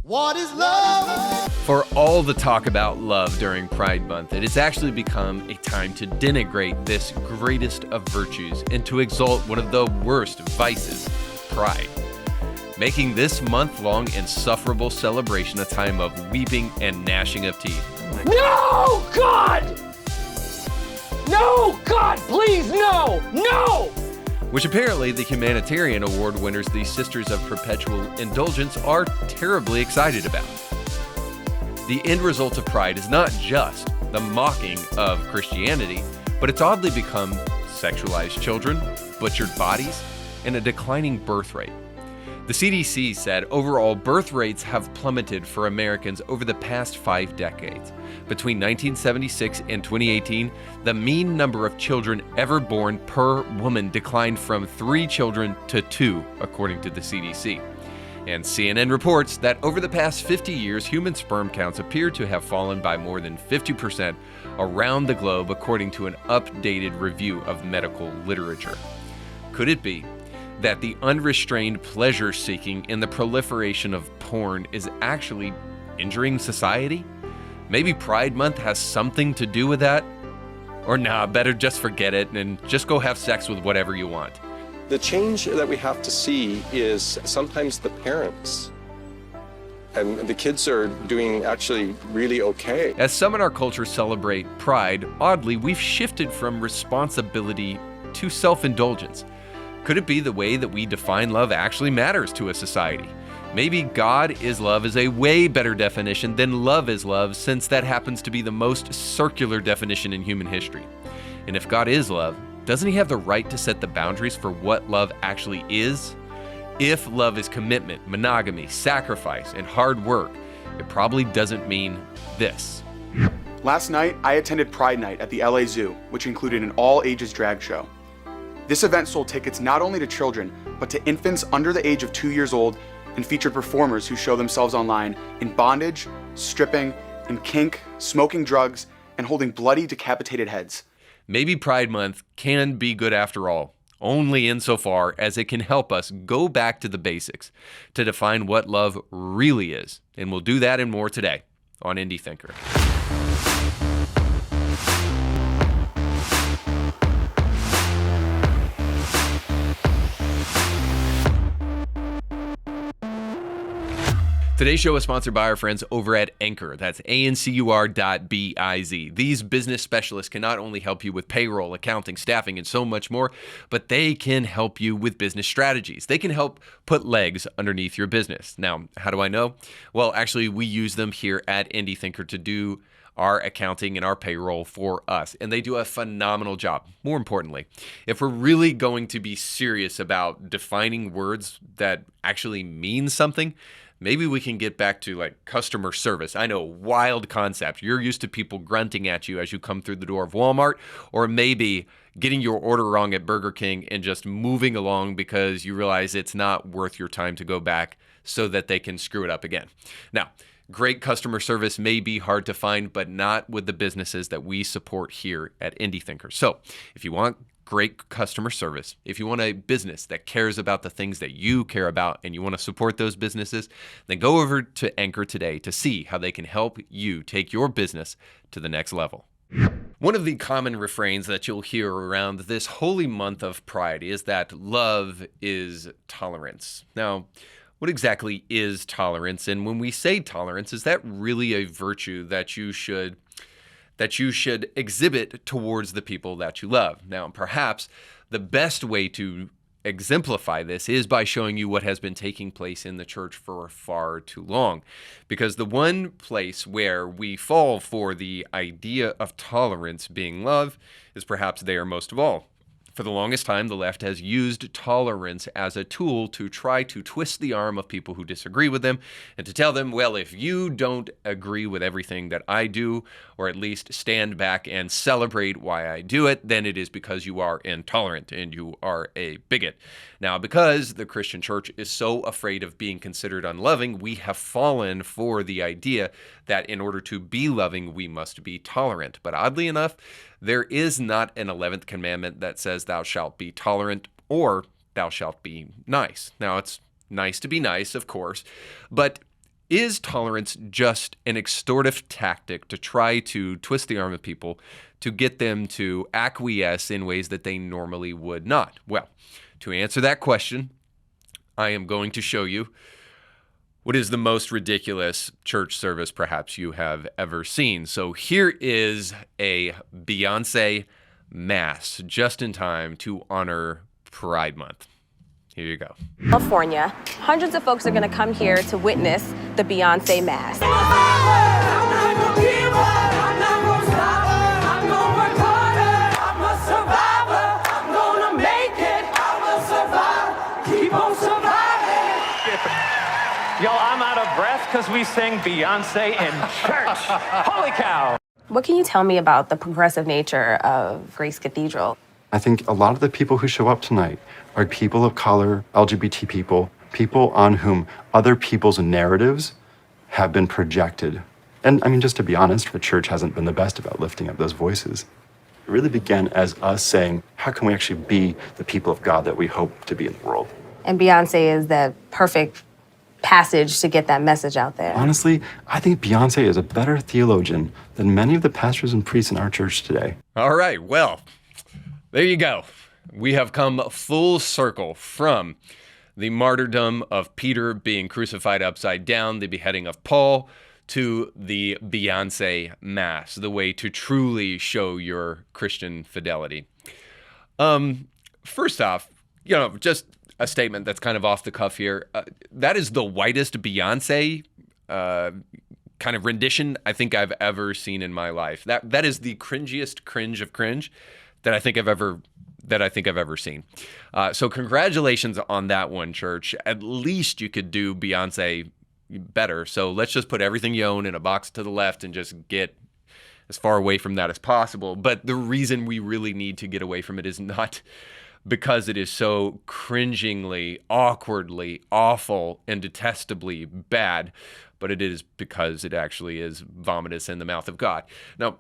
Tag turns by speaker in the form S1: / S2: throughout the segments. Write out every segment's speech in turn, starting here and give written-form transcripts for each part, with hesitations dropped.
S1: What is love?
S2: For all the talk about love during Pride Month, it has actually become a time to denigrate this greatest of virtues and to exalt one of the worst vices, pride, making this month-long insufferable celebration a time of weeping and gnashing of teeth.
S3: No, God! No, God, please, no! No!
S2: Which apparently the humanitarian award winners, the Sisters of Perpetual Indulgence, are terribly excited about. The end result of Pride is not just the mocking of Christianity, but it's oddly become sexualized children, butchered bodies, and a declining birth rate. The CDC said overall birth rates have plummeted for Americans over the past 5 decades. Between 1976 and 2018, the mean number of children ever born per woman declined from 3 children to 2, according to the CDC. And CNN reports that over the past 50 years, human sperm counts appear to have fallen by more than 50% around the globe, according to an updated review of medical literature. Could it be that the unrestrained pleasure seeking and the proliferation of porn is actually injuring society? Maybe Pride Month has something to do with that? Or nah, better just forget it and just go have sex with whatever you want.
S4: The change that we have to see is sometimes the parents. And the kids are doing actually really okay.
S2: As some in our culture celebrate Pride, oddly, we've shifted from responsibility to self-indulgence. Could it be the way that we define love actually matters to a society? Maybe God is love is a way better definition than love is love, since that happens to be the most circular definition in human history. And if God is love, doesn't he have the right to set the boundaries for what love actually is? If love is commitment, monogamy, sacrifice, and hard work, it probably doesn't mean this.
S5: Last night, I attended Pride Night at the LA Zoo, which included an all-ages drag show. This event sold tickets not only to children, but to infants under the age of 2 years old, and featured performers who show themselves online in bondage, stripping, in kink, smoking drugs, and holding bloody, decapitated heads.
S2: Maybe Pride Month can be good after all, only insofar as it can help us go back to the basics to define what love really is. And we'll do that and more today on Indie Thinker. Today's show is sponsored by our friends over at Ancur. That's Ancur.biz. These business specialists can not only help you with payroll, accounting, staffing, and so much more, but they can help you with business strategies. They can help put legs underneath your business. Now, how do I know? Well, actually, we use them here at Indie Thinker to do our accounting and our payroll for us. And they do a phenomenal job. More importantly, if we're really going to be serious about defining words that actually mean something, maybe we can get back to like customer service. I know, wild concept. You're used to people grunting at you as you come through the door of Walmart, or maybe getting your order wrong at Burger King and just moving along because you realize it's not worth your time to go back so that they can screw it up again. Now, great customer service may be hard to find, but not with the businesses that we support here at Indie Thinker. So if you want great customer service, if you want a business that cares about the things that you care about and you want to support those businesses, then go over to Ancur today to see how they can help you take your business to the next level. One of the common refrains that you'll hear around this holy month of Pride is that love is tolerance. Now, what exactly is tolerance? And when we say tolerance, is that really a virtue that you should exhibit towards the people that you love? Now, perhaps the best way to exemplify this is by showing you what has been taking place in the church for far too long. Because the one place where we fall for the idea of tolerance being love is perhaps there most of all. For the longest time, the left has used tolerance as a tool to try to twist the arm of people who disagree with them and to tell them, well, if you don't agree with everything that I do, or at least stand back and celebrate why I do it, then it is because you are intolerant and you are a bigot. Now, because the Christian church is so afraid of being considered unloving, we have fallen for the idea that in order to be loving, we must be tolerant. But oddly enough, there is not an 11th commandment that says thou shalt be tolerant or thou shalt be nice. Now, it's nice to be nice, of course, but Is tolerance just an extortive tactic to try to twist the arm of people to get them to acquiesce in ways that they normally would not? Well, to answer that question, I am going to show you what is the most ridiculous church service perhaps you have ever seen. So here is a Beyonce Mass, just in time to honor Pride Month. Here you go.
S6: California, hundreds of folks are going to come here to witness the Beyonce Mass.
S3: Yo, I'm out of breath because we sing Beyonce in church. Holy cow.
S6: What can you tell me about the progressive nature of Grace Cathedral?
S7: I think a lot of the people who show up tonight are people of color, LGBT people, people on whom other people's narratives have been projected. And I mean, just to be honest, the church hasn't been the best about lifting up those voices. It really began as us saying, how can we actually be the people of God that we hope to be in the world?
S6: And Beyonce is the perfect passage to get that message out there.
S7: Honestly, I think Beyonce is a better theologian than many of the pastors and priests in our church today.
S2: All right, well, there you go. We have come full circle from the martyrdom of Peter being crucified upside down, the beheading of Paul, to the Beyonce Mass, the way to truly show your Christian fidelity. First off, just a statement that's kind of off the cuff here. That is the whitest Beyonce kind of rendition I think I've ever seen in my life. That is the cringiest cringe of cringe that I think I've ever seen. So congratulations on that one, church. At least you could do Beyonce better. So let's just put everything you own in a box to the left and just get as far away from that as possible. But the reason we really need to get away from it is not because it is so cringingly, awkwardly, awful, and detestably bad, but it is because it actually is vomitous in the mouth of God. Now,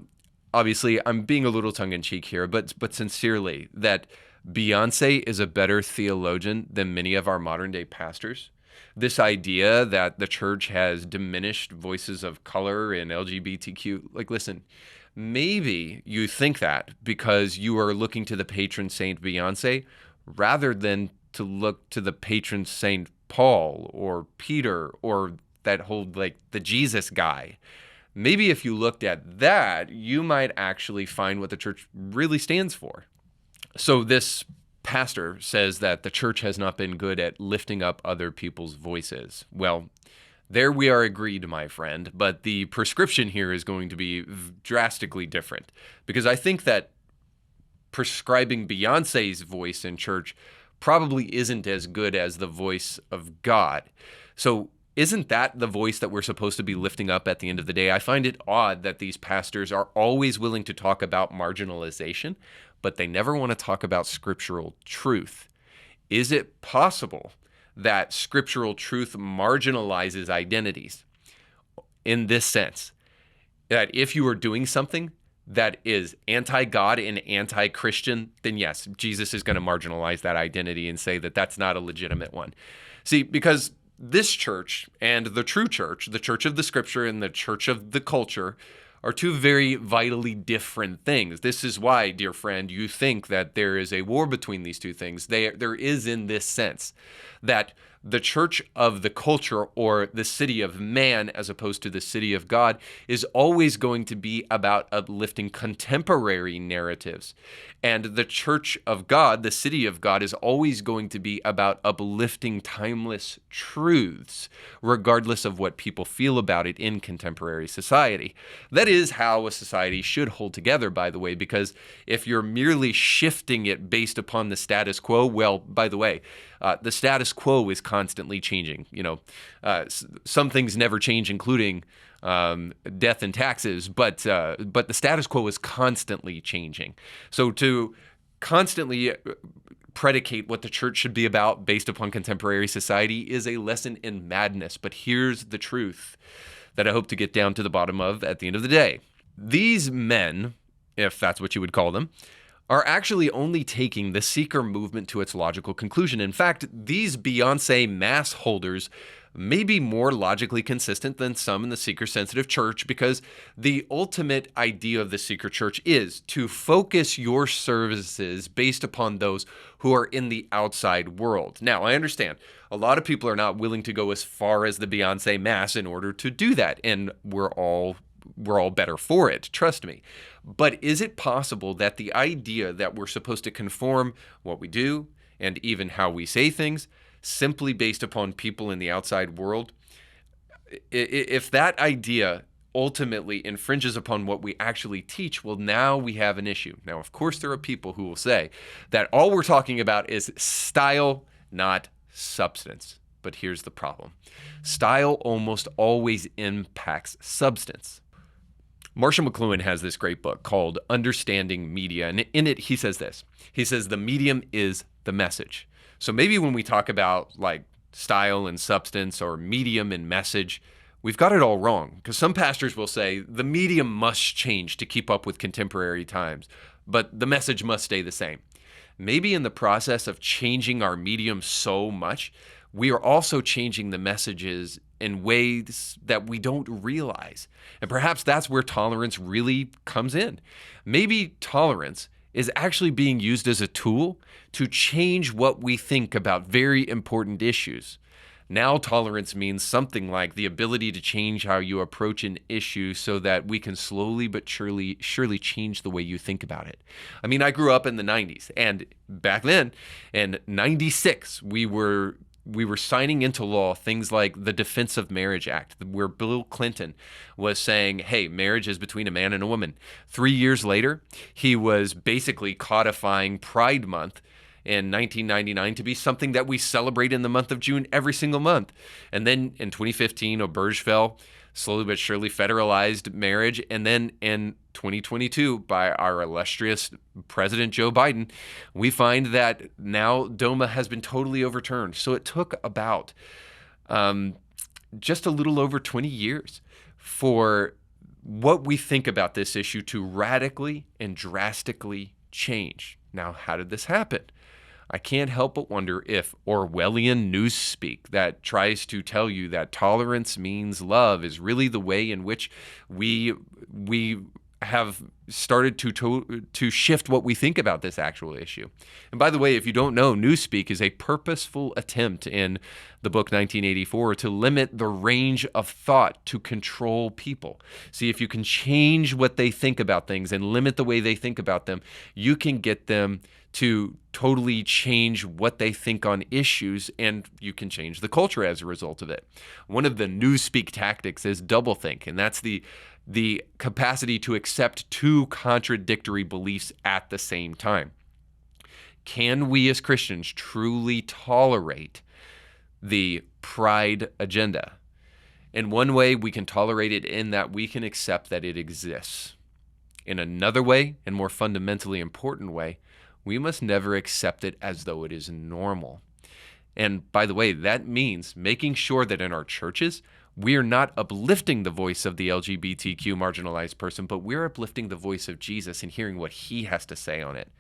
S2: obviously, I'm being a little tongue-in-cheek here, but sincerely, that Beyonce is a better theologian than many of our modern-day pastors. This idea that the church has diminished voices of color and LGBTQ, listen, maybe you think that because you are looking to the patron saint Beyonce rather than to look to the patron saint Paul or Peter or that whole, the Jesus guy. Maybe if you looked at that, you might actually find what the church really stands for. So this pastor says that the church has not been good at lifting up other people's voices. Well, there we are agreed, my friend, but the prescription here is going to be drastically different because I think that prescribing Beyonce's voice in church probably isn't as good as the voice of God. So isn't that the voice that we're supposed to be lifting up at the end of the day? I find it odd that these pastors are always willing to talk about marginalization, but they never want to talk about scriptural truth. Is it possible that scriptural truth marginalizes identities in this sense, that if you are doing something that is anti-God and anti-Christian, then yes, Jesus is going to marginalize that identity and say that that's not a legitimate one. See, because this church and the true church, the church of the scripture and the church of the culture, are two very vitally different things. This is why, dear friend, you think that there is a war between these two things. There is in this sense that the church of the culture or the city of man as opposed to the city of God is always going to be about uplifting contemporary narratives. And the church of God, the city of God, is always going to be about uplifting timeless truths, regardless of what people feel about it in contemporary society. That is how a society should hold together, by the way, because if you're merely shifting it based upon the status quo, well, by the way, the status quo is constantly changing. Some things never change, including death and taxes, but the status quo is constantly changing. So to constantly predicate what the church should be about based upon contemporary society is a lesson in madness. But here's the truth that I hope to get down to the bottom of at the end of the day. These men, if that's what you would call them, are actually only taking the seeker movement to its logical conclusion. In fact, these Beyonce Mass holders maybe more logically consistent than some in the seeker-sensitive church, because the ultimate idea of the seeker church is to focus your services based upon those who are in the outside world. Now, I understand a lot of people are not willing to go as far as the Beyonce Mass in order to do that, and we're all better for it, trust me. But is it possible that the idea that we're supposed to conform what we do and even how we say things simply based upon people in the outside world, if that idea ultimately infringes upon what we actually teach, well, now we have an issue. Now, of course, there are people who will say that all we're talking about is style, not substance. But here's the problem. Style almost always impacts substance. Marshall McLuhan has this great book called Understanding Media, and in it he says this. He says the medium is the message. So maybe when we talk about like style and substance or medium and message, we've got it all wrong, because some pastors will say the medium must change to keep up with contemporary times, but the message must stay the same. Maybe in the process of changing our medium so much, we are also changing the messages in ways that we don't realize. And perhaps that's where tolerance really comes in. Maybe tolerance is actually being used as a tool to change what we think about very important issues. Now tolerance means something like the ability to change how you approach an issue so that we can slowly but surely change the way you think about it. I mean, I grew up in the 90s, and back then, in 96, we were signing into law things like the Defense of Marriage Act, where Bill Clinton was saying, hey, marriage is between a man and a woman. 3 years later, he was basically codifying Pride Month in 1999 to be something that we celebrate in the month of June every single month. And then in 2015, Obergefell slowly but surely federalized marriage. And then in 2022, by our illustrious President Joe Biden, we find that now DOMA has been totally overturned. So it took about just a little over 20 years for what we think about this issue to radically and drastically change. Now, how did this happen? I can't help but wonder if Orwellian newspeak that tries to tell you that tolerance means love is really the way in which we have started to shift what we think about this actual issue. And by the way, if you don't know, newspeak is a purposeful attempt in the book 1984 to limit the range of thought to control people. See, if you can change what they think about things and limit the way they think about them, you can get them to totally change what they think on issues, and you can change the culture as a result of it. One of the newspeak tactics is doublethink, and that's the capacity to accept two contradictory beliefs at the same time. Can we as Christians truly tolerate the pride agenda? In one way, we can tolerate it in that we can accept that it exists. In another way, and more fundamentally important way, we must never accept it as though it is normal. And by the way, that means making sure that in our churches, we are not uplifting the voice of the LGBTQ marginalized person, but we're uplifting the voice of Jesus and hearing what he has to say on it.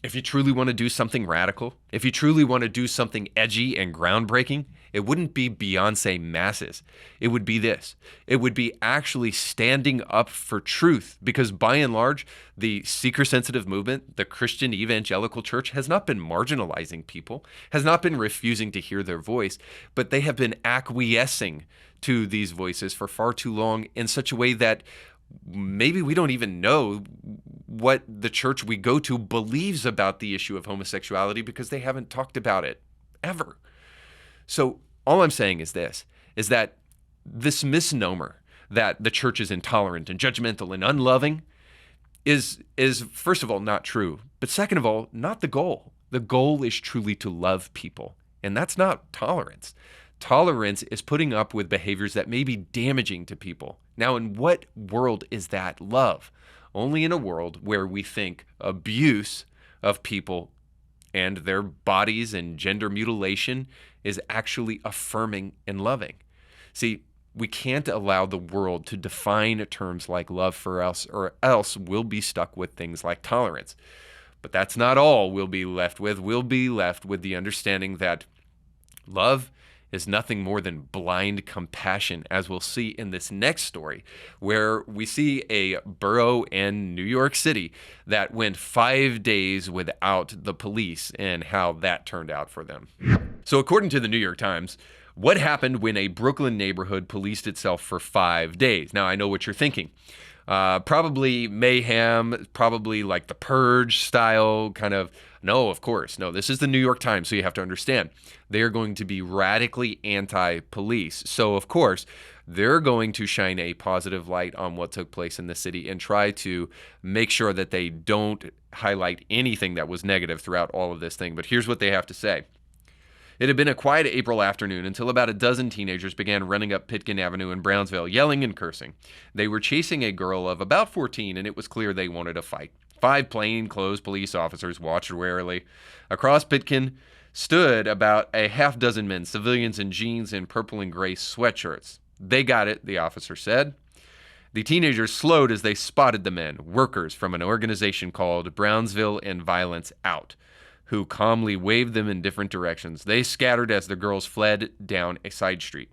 S2: If you truly want to do something radical, if you truly want to do something edgy and groundbreaking, it wouldn't be Beyonce Masses. It would be this. It would be actually standing up for truth, because by and large, the seeker-sensitive movement, the Christian evangelical church, has not been marginalizing people, has not been refusing to hear their voice, but they have been acquiescing to these voices for far too long in such a way that maybe we don't even know what the church we go to believes about the issue of homosexuality, because they haven't talked about it ever. So all I'm saying is this, is that this misnomer that the church is intolerant and judgmental and unloving is first of all not true, but second of all, not the goal. The goal is truly to love people, and that's not tolerance. Tolerance is putting up with behaviors that may be damaging to people. Now, in what world is that love? Only in a world where we think abuse of people and their bodies and gender mutilation is actually affirming and loving. See, we can't allow the world to define terms like love for us, or else we'll be stuck with things like tolerance. But that's not all we'll be left with. We'll be left with the understanding that love is nothing more than blind compassion, as we'll see in this next story, where we see a borough in New York City that went 5 days without the police and how that turned out for them. So according to the New York Times, what happened when a Brooklyn neighborhood policed itself for 5 days? Now, I know what you're thinking. Probably mayhem, probably like the Purge style kind of. No, of course. No, this is the New York Times, so you have to understand. They are going to be radically anti-police. So, of course, they're going to shine a positive light on what took place in the city and try to make sure that they don't highlight anything that was negative throughout all of this thing. But here's what they have to say. It had been a quiet April afternoon until about a dozen teenagers began running up Pitkin Avenue in Brownsville, yelling and cursing. They were chasing a girl of about 14, and it was clear they wanted a fight. 5 plainclothes police officers watched warily. Across Pitkin stood about a half dozen men, civilians in jeans and purple and gray sweatshirts. They got it, the officer said. The teenagers slowed as they spotted the men, workers from an organization called Brownsville and Violence Out, who calmly waved them in different directions. They scattered as the girls fled down a side street.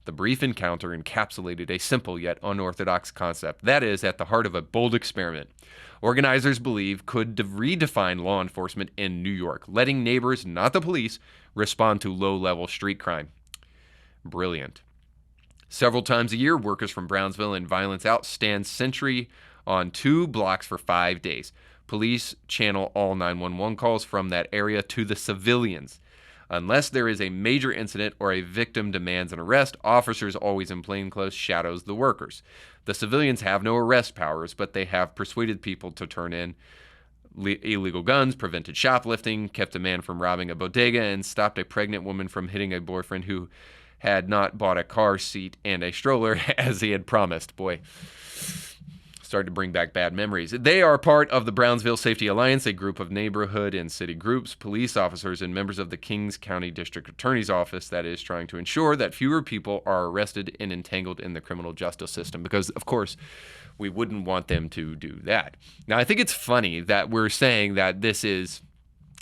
S2: The brief encounter encapsulated a simple yet unorthodox concept that is at the heart of a bold experiment organizers believe could redefine law enforcement in New York, letting neighbors, not the police, respond to low-level street crime. Brilliant. Several times a year, workers from Brownsville and Violence Out stand sentry on 2 blocks for 5 days. Police channel all 911 calls from that area to the civilians. Unless there is a major incident or a victim demands an arrest, officers always in plainclothes shadows the workers. The civilians have no arrest powers, but they have persuaded people to turn in illegal guns, prevented shoplifting, kept a man from robbing a bodega, and stopped a pregnant woman from hitting a boyfriend who had not bought a car seat and a stroller as he had promised. Boy, started to bring back bad memories. They are part of the Brownsville Safety Alliance, a group of neighborhood and city groups, police officers, and members of the Kings County District Attorney's Office that is trying to ensure that fewer people are arrested and entangled in the criminal justice system because, of course, we wouldn't want them to do that. Now, I think it's funny that we're saying that this is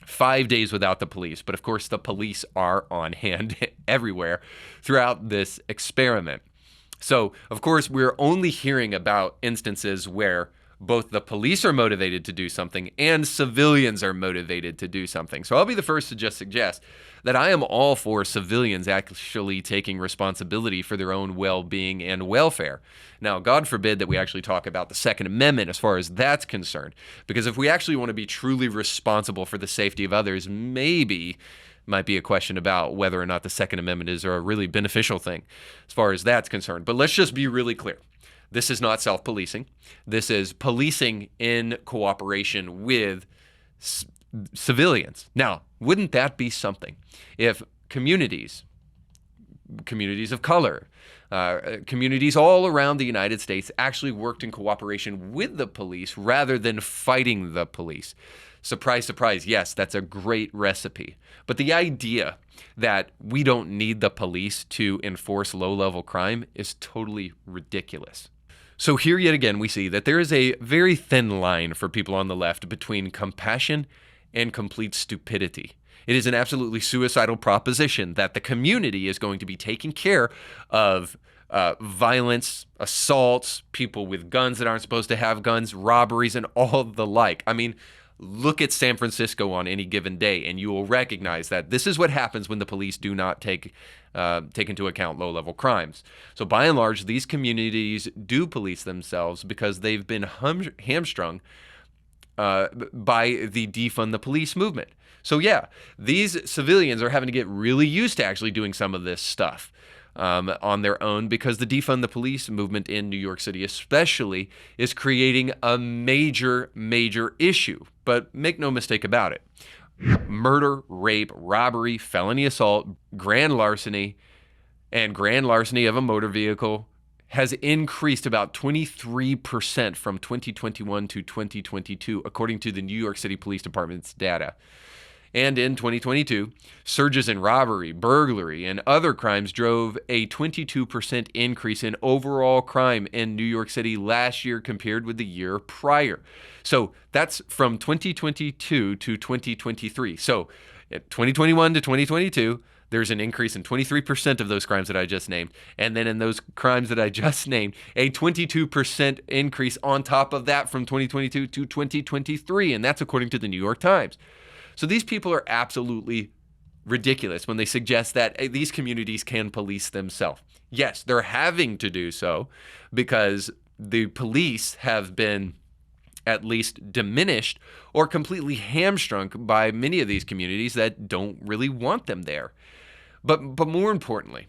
S2: 5 days without the police, but of course the police are on hand everywhere throughout this experiment. So, of course, we're only hearing about instances where both the police are motivated to do something and civilians are motivated to do something. So I'll be the first to just suggest that I am all for civilians actually taking responsibility for their own well-being and welfare. Now, God forbid that we actually talk about the Second Amendment as far as that's concerned, because if we actually want to be truly responsible for the safety of others, maybe might be a question about whether or not the Second Amendment is a really beneficial thing as far as that's concerned. But let's just be really clear. This is not self-policing. This is policing in cooperation with civilians. Now, wouldn't that be something if communities of color, communities all around the United States actually worked in cooperation with the police rather than fighting the police? Surprise, surprise, yes, that's a great recipe. But the idea that we don't need the police to enforce low-level crime is totally ridiculous. So here yet again we see that there is a very thin line for people on the left between compassion and complete stupidity. It is an absolutely suicidal proposition that the community is going to be taking care of violence, assaults, people with guns that aren't supposed to have guns, robberies, and all the like. I mean, look at San Francisco on any given day, and you will recognize that this is what happens when the police do not take into account low-level crimes. So by and large, these communities do police themselves because they've been hamstrung by the defund the police movement. So yeah, these civilians are having to get really used to actually doing some of this stuff on their own because the defund the police movement in New York City especially is creating a major, major issue. But make no mistake about it. Murder, rape, robbery, felony assault, grand larceny, and grand larceny of a motor vehicle has increased about 23% from 2021 to 2022, according to the New York City Police Department's data. And in 2022, surges in robbery, burglary, and other crimes drove a 22% increase in overall crime in New York City last year compared with the year prior. So that's from 2022 to 2023. So 2021 to 2022, there's an increase in 23% of those crimes that I just named. And then in those crimes that I just named, a 22% increase on top of that from 2022 to 2023. And that's according to the New York Times. So these people are absolutely ridiculous when they suggest that these communities can police themselves. Yes, they're having to do so because the police have been at least diminished or completely hamstrung by many of these communities that don't really want them there. But more importantly,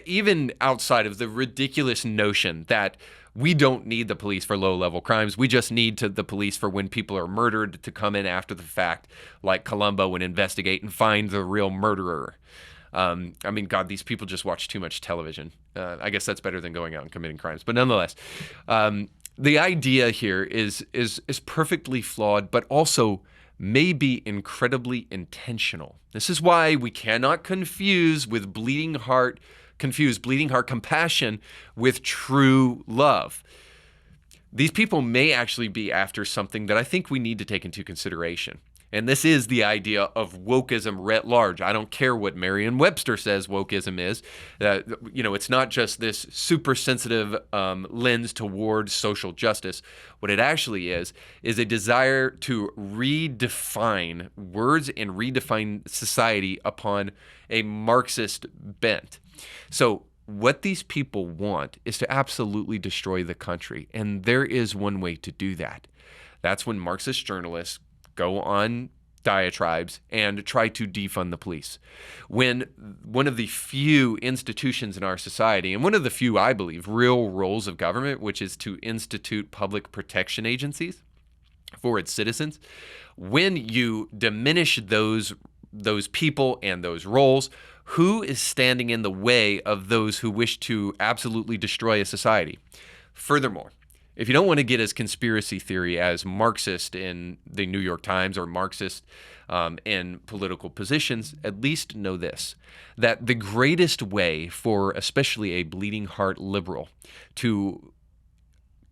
S2: even outside of the ridiculous notion that we don't need the police for low-level crimes, we just need the police for when people are murdered to come in after the fact, like Columbo, and investigate and find the real murderer. I mean, God, these people just watch too much television. I guess that's better than going out and committing crimes. But nonetheless, the idea here is perfectly flawed, but also may be incredibly intentional. This is why we cannot confuse bleeding heart compassion with true love. These people may actually be after something that I think we need to take into consideration. And this is the idea of wokeism writ large. I don't care what Merriam-Webster says wokeism is. It's not just this super sensitive lens towards social justice. What it actually is a desire to redefine words and redefine society upon a Marxist bent. So what these people want is to absolutely destroy the country. And there is one way to do that. That's when Marxist journalists go on diatribes and try to defund the police. When one of the few institutions in our society, and one of the few, I believe, real roles of government, which is to institute public protection agencies for its citizens, when you diminish those people and those roles, who is standing in the way of those who wish to absolutely destroy a society? Furthermore, if you don't want to get as conspiracy theory as Marxist in the New York Times or Marxist in political positions, at least know this, that the greatest way for especially a bleeding heart liberal to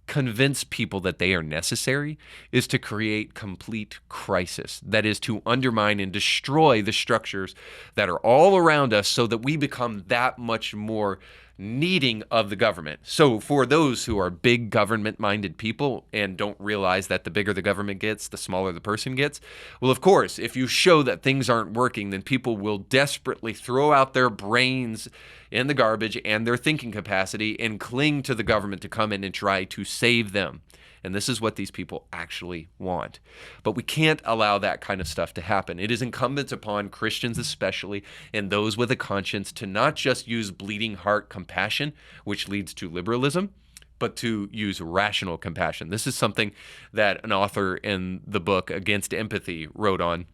S2: convince people that they are necessary is to create complete crisis. That is to undermine and destroy the structures that are all around us so that we become that much more needing of the government. So for those who are big government-minded people and don't realize that the bigger the government gets, the smaller the person gets, well, of course, if you show that things aren't working, then people will desperately throw out their brains in the garbage and their thinking capacity and cling to the government to come in and try to save them. And this is what these people actually want. But we can't allow that kind of stuff to happen. It is incumbent upon Christians especially, and those with a conscience, to not just use bleeding heart compassion, which leads to liberalism, but to use rational compassion. This is something that an author in the book Against Empathy wrote on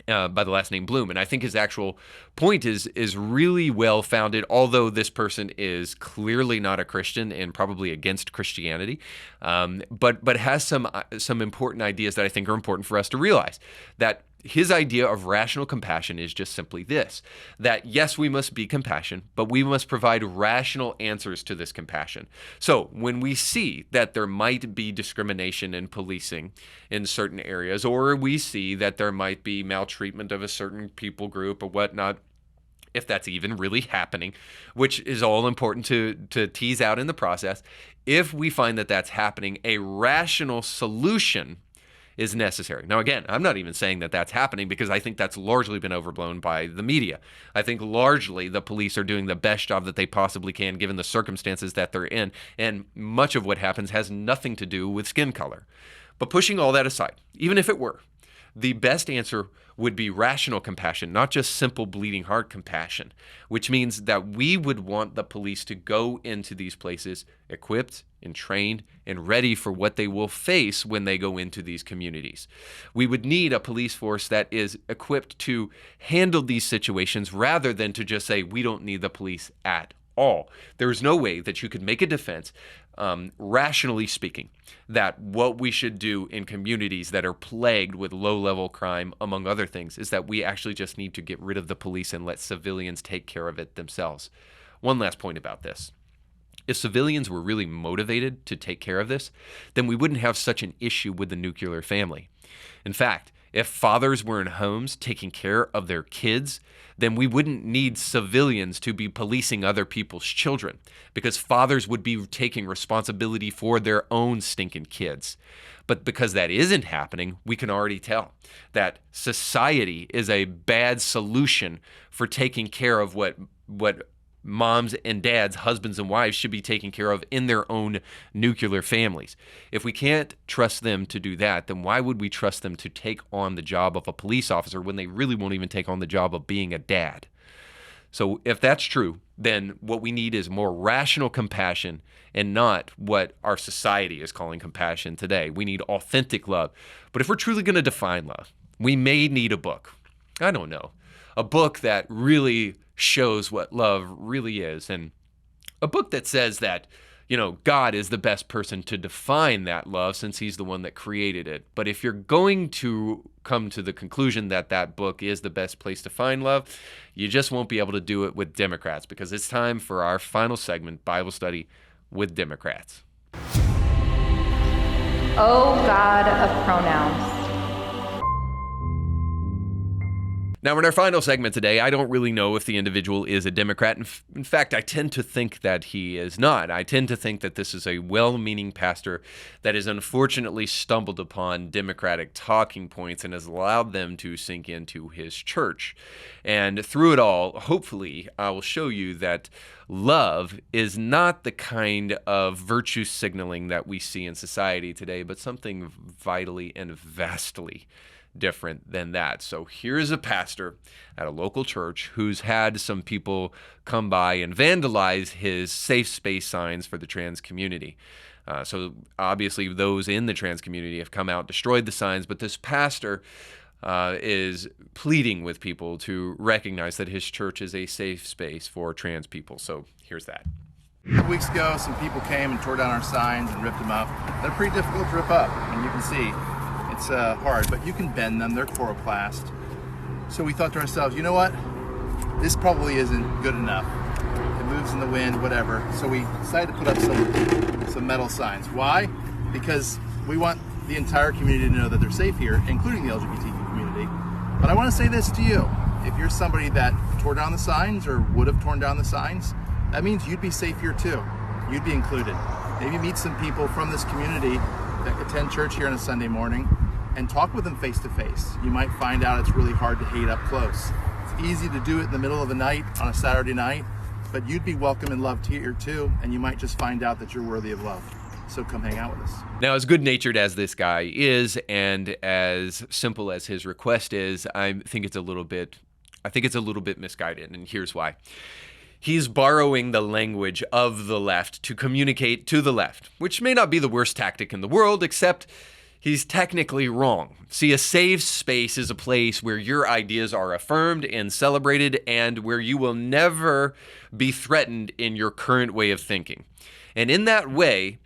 S2: by the last name Bloom. And I think his actual point is really well founded, although this person is clearly not a Christian and probably against Christianity, but has some important ideas that I think are important for us to realize. That his idea of rational compassion is just simply this, that yes, we must be compassionate, but we must provide rational answers to this compassion. So when we see that there might be discrimination in policing in certain areas, or we see that there might be maltreatment of a certain people group or whatnot, if that's even really happening, which is all important to tease out in the process, if we find that that's happening, a rational solution is necessary. Now, again, I'm not even saying that that's happening because I think that's largely been overblown by the media. I think largely the police are doing the best job that they possibly can given the circumstances that they're in, and much of what happens has nothing to do with skin color. But pushing all that aside, even if it were, the best answer would be rational compassion, not just simple bleeding heart compassion, which means that we would want the police to go into these places equipped and trained and ready for what they will face when they go into these communities. We would need a police force that is equipped to handle these situations rather than to just say, we don't need the police at all. There is no way that you could make a defense, rationally speaking, that what we should do in communities that are plagued with low-level crime, among other things, is that we actually just need to get rid of the police and let civilians take care of it themselves. One last point about this. If civilians were really motivated to take care of this, then we wouldn't have such an issue with the nuclear family. In fact, If fathers were in homes taking care of their kids, then we wouldn't need civilians to be policing other people's children, because fathers would be taking responsibility for their own stinking kids. But because that isn't happening, we can already tell that society is a bad solution for taking care of what moms and dads, husbands and wives should be taking care of in their own nuclear families. If we can't trust them to do that, then why would we trust them to take on the job of a police officer when they really won't even take on the job of being a dad? So if that's true, then what we need is more rational compassion and not what our society is calling compassion today. We need authentic love. But if we're truly going to define love, we may need a book. I don't know. A book that really shows what love really is, and a book that says that, God is the best person to define that love since he's the one that created it. But if you're going to come to the conclusion that that book is the best place to find love, you just won't be able to do it with Democrats, because it's time for our final segment, Bible Study with Democrats.
S8: Oh, God of pronouns.
S2: Now, in our final segment today, I don't really know if the individual is a Democrat. In fact, I tend to think that he is not. I tend to think that this is a well-meaning pastor that has unfortunately stumbled upon Democratic talking points and has allowed them to sink into his church. And through it all, hopefully, I will show you that love is not the kind of virtue signaling that we see in society today, but something vitally and vastly different than that. So here's a pastor at a local church who's had some people come by and vandalize his safe space signs for the trans community. So obviously those in the trans community have come out, destroyed the signs, but this pastor is pleading with people to recognize that his church is a safe space for trans people. So here's that.
S9: A couple weeks ago, some people came and tore down our signs and ripped them up. They're pretty difficult to rip up, and you can see it's hard, but you can bend them. They're coroplast. So we thought to ourselves, you know what? This probably isn't good enough. It moves in the wind, whatever. So we decided to put up some metal signs. Why? Because we want the entire community to know that they're safe here, including the LGBTQ community. But I want to say this to you. If you're somebody that tore down the signs or would have torn down the signs, that means you'd be safe here too. You'd be included. Maybe meet some people from this community that attend church here on a Sunday morning and talk with them face to face. You might find out it's really hard to hate up close. It's easy to do it in the middle of the night on a Saturday night, but you'd be welcome and loved here too, and you might just find out that you're worthy of love. So come hang out with us.
S2: Now, as good-natured as this guy is, and as simple as his request is, I think it's a little bit misguided, and here's why. He's borrowing the language of the left to communicate to the left, which may not be the worst tactic in the world, except he's technically wrong. See, a safe space is a place where your ideas are affirmed and celebrated and where you will never be threatened in your current way of thinking. And in that way,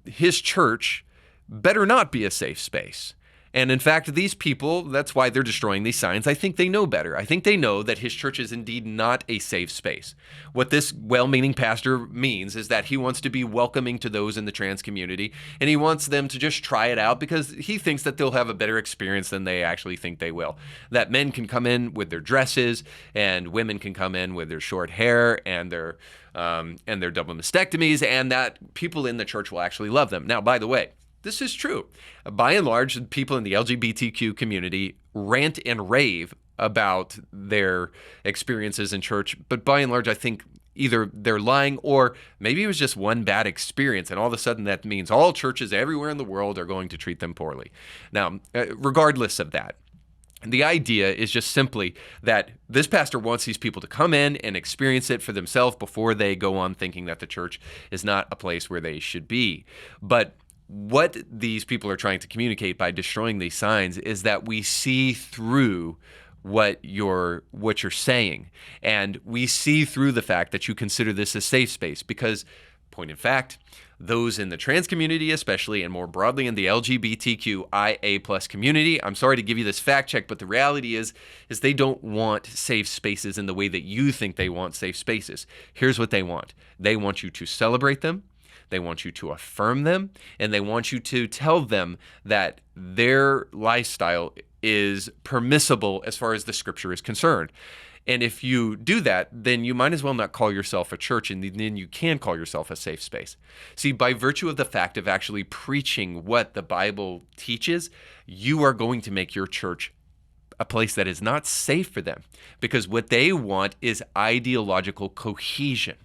S2: his church better not be a safe space. And in fact, these people, that's why they're destroying these signs. I think they know better. I think they know that his church is indeed not a safe space. What this well-meaning pastor means is that he wants to be welcoming to those in the trans community, and he wants them to just try it out because he thinks that they'll have a better experience than they actually think they will. That men can come in with their dresses, and women can come in with their short hair and their double mastectomies, and that people in the church will actually love them. Now, by the way, this is true. By and large, people in the LGBTQ community rant and rave about their experiences in church, but by and large, I think either they're lying or maybe it was just one bad experience, and all of a sudden that means all churches everywhere in the world are going to treat them poorly. Now, regardless of that, the idea is just simply that this pastor wants these people to come in and experience it for themselves before they go on thinking that the church is not a place where they should be. But what these people are trying to communicate by destroying these signs is that we see through what you're saying, and we see through the fact that you consider this a safe space because, point in fact, those in the trans community especially, and more broadly in the LGBTQIA+ community, I'm sorry to give you this fact check, but the reality is they don't want safe spaces in the way that you think they want safe spaces. Here's what they want. They want you to celebrate them. They want you to affirm them, and they want you to tell them that their lifestyle is permissible as far as the scripture is concerned. And if you do that, then you might as well not call yourself a church, and then you can call yourself a safe space. See, by virtue of the fact of actually preaching what the Bible teaches, you are going to make your church a place that is not safe for them, because what they want is ideological cohesion.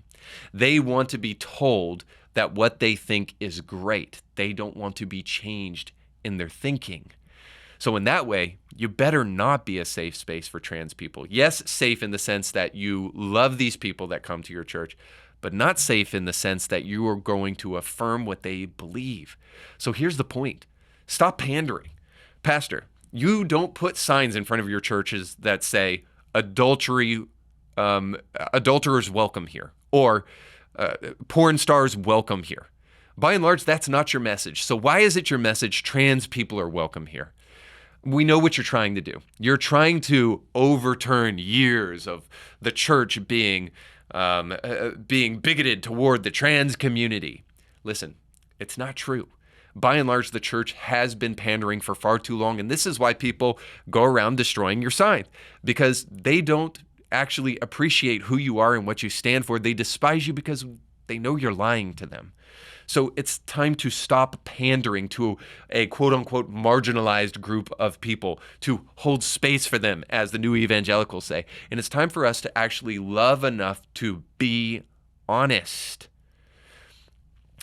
S2: They want to be told that what they think is great. They don't want to be changed in their thinking. So in that way, you better not be a safe space for trans people. Yes, safe in the sense that you love these people that come to your church, but not safe in the sense that you are going to affirm what they believe. So here's the point. Stop pandering. Pastor, you don't put signs in front of your churches that say adulterers welcome here, or porn stars welcome here. By and large, that's not your message. So why is it your message trans people are welcome here? We know what you're trying to do. You're trying to overturn years of the church being bigoted toward the trans community. Listen, it's not true. By and large, the church has been pandering for far too long, and this is why people go around destroying your sign, because they don't actually appreciate who you are and what you stand for. They despise you because they know you're lying to them. So it's time to stop pandering to a quote-unquote marginalized group of people, to hold space for them, as the new evangelicals say. And it's time for us to actually love enough to be honest.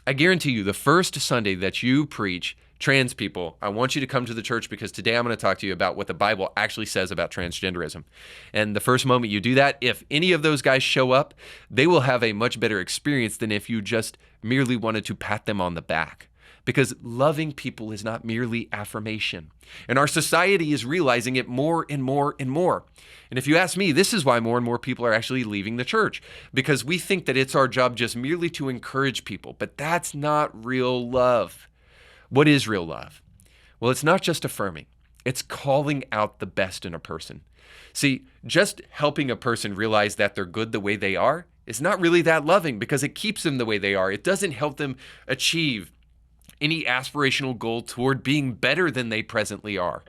S2: I guarantee you, the first Sunday that you preach trans people, I want you to come to the church, because today I'm going to talk to you about what the Bible actually says about transgenderism. And the first moment you do that, if any of those guys show up, they will have a much better experience than if you just merely wanted to pat them on the back. Because loving people is not merely affirmation. And our society is realizing it more and more and more. And if you ask me, this is why more and more people are actually leaving the church, because we think that it's our job just merely to encourage people. But that's not real love. What is real love? Well, it's not just affirming. It's calling out the best in a person. See, just helping a person realize that they're good the way they are is not really that loving, because it keeps them the way they are. It doesn't help them achieve any aspirational goal toward being better than they presently are.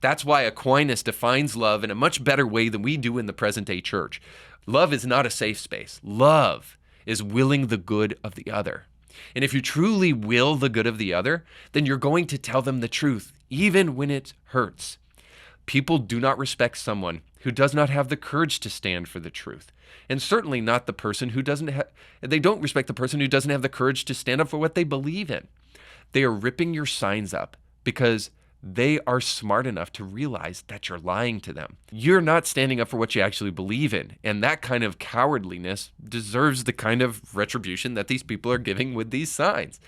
S2: That's why Aquinas defines love in a much better way than we do in the present-day church. Love is not a safe space. Love is willing the good of the other. And if you truly will the good of the other, then you're going to tell them the truth, even when it hurts. People do not respect someone who does not have the courage to stand for the truth. And certainly not the person who they don't respect the person who doesn't have the courage to stand up for what they believe in. They are ripping your signs up because they are smart enough to realize that you're lying to them. You're not standing up for what you actually believe in. And that kind of cowardliness deserves the kind of retribution that these people are giving with these signs.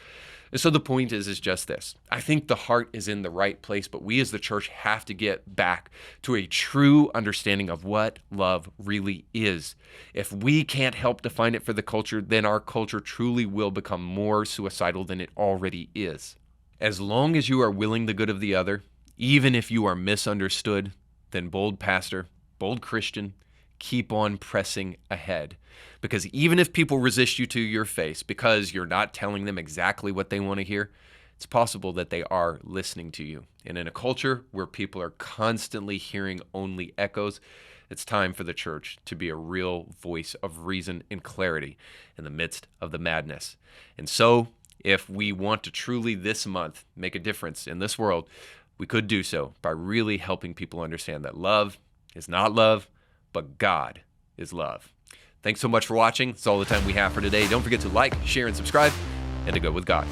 S2: And so the point is just this. I think the heart is in the right place, but we as the church have to get back to a true understanding of what love really is. If we can't help define it for the culture, then our culture truly will become more suicidal than it already is. As long as you are willing the good of the other, even if you are misunderstood, then bold pastor, bold Christian, keep on pressing ahead. Because even if people resist you to your face because you're not telling them exactly what they want to hear, it's possible that they are listening to you. And in a culture where people are constantly hearing only echoes, it's time for the church to be a real voice of reason and clarity in the midst of the madness. And so, if we want to truly this month make a difference in this world, we could do so by really helping people understand that love is not love, but God is love. Thanks so much for watching. That's all the time we have for today. Don't forget to like, share, and subscribe, and to go with God.